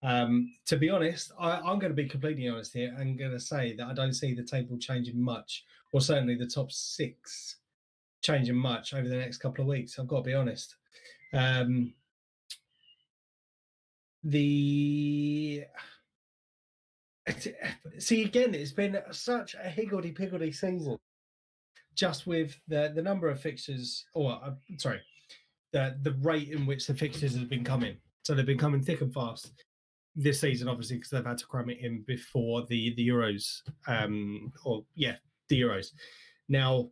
To be honest, I'm going to be completely honest here. I'm going to say that I don't see the table changing much, or certainly the top 6 changing much over the next couple of weeks. I've got to be honest. See, again, it's been such a higgledy-piggledy season, just with the number of fixtures, the rate in which the fixtures have been coming. So they've been coming thick and fast this season, obviously, because they've had to cram it in before the Euros, the Euros. Now,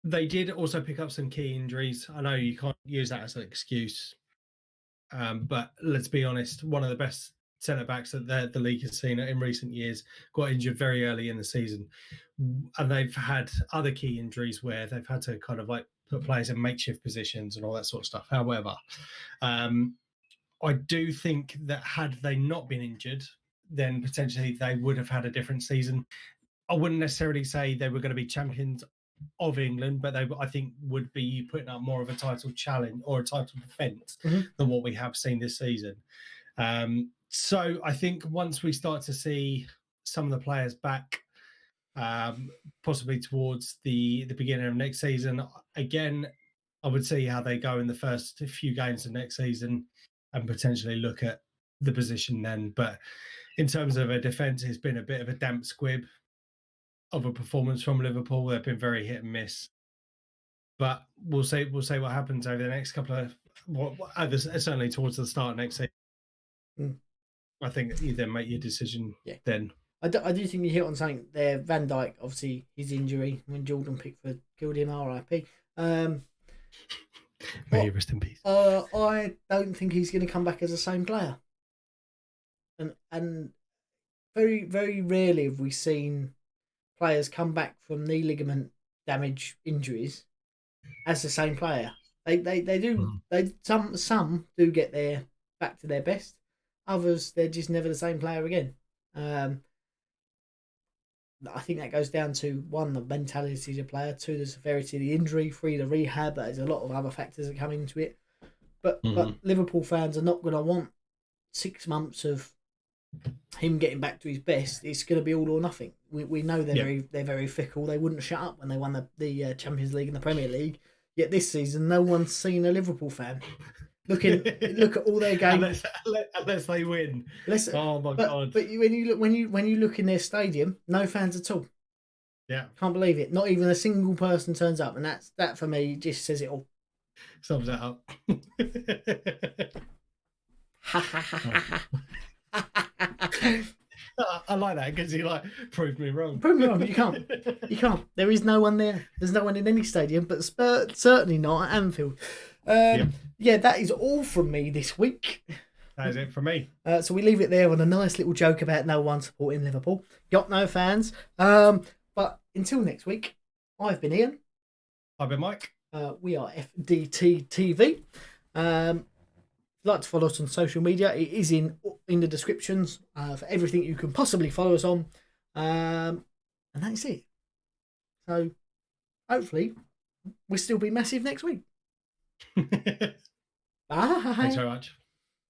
they did also pick up some key injuries. I know you can't use that as an excuse, but let's be honest, one of the best centre-backs that the league has seen in recent years got injured very early in the season. And they've had other key injuries where they've had to kind of like put players in makeshift positions and all that sort of stuff. However, I do think that had they not been injured, then potentially they would have had a different season. I wouldn't necessarily say they were going to be champions of England, but they, I think, would be putting up more of a title challenge or a title defence than what we have seen this season. So I think once we start to see some of the players back, possibly towards the beginning of next season, again, I would see how they go in the first few games of next season and potentially look at the position then. But in terms of a defence, it's been a bit of a damp squib of a performance from Liverpool. They've been very hit and miss. But we'll see what happens over the next couple of, certainly towards the start of next season. I think you then make your decision then. I do think you hit on something there. Van Dijk, obviously, his injury when Jordan Pickford killed him, RIP. May you rest in peace. I don't think he's going to come back as the same player. And very, very rarely have we seen players come back from knee ligament damage injuries as the same player. They do. Some do get back to their best. Others, they're just never the same player again. I think that goes down to 1, the mentality of the player, 2, the severity of the injury, 3, the rehab. There's a lot of other factors that come into it. But Liverpool fans are not going to want 6 months of him getting back to his best. It's going to be all or nothing. We know they're very fickle. They wouldn't shut up when they won the Champions League and the Premier League. Yet this season, no one's seen a Liverpool fan. Look at all their games. Unless they win. Oh my God! But when you look in their stadium, no fans at all. Yeah, can't believe it. Not even a single person turns up, and that for me just says it all. Sums that up. I like that because he proved me wrong. Prove me wrong. You can't. There is no one there. There's no one in any stadium, but certainly not at Anfield. Yeah, that is all from me this week. That is it from me. So we leave it there on a nice little joke about no one supporting Liverpool. Got no fans. But until next week, I've been Ian. I've been Mike. We are FDT-TV. If you'd like to follow us on social media, it is in the descriptions for everything you can possibly follow us on. And that's it. So hopefully we'll still be massive next week. Bye. Thanks very much.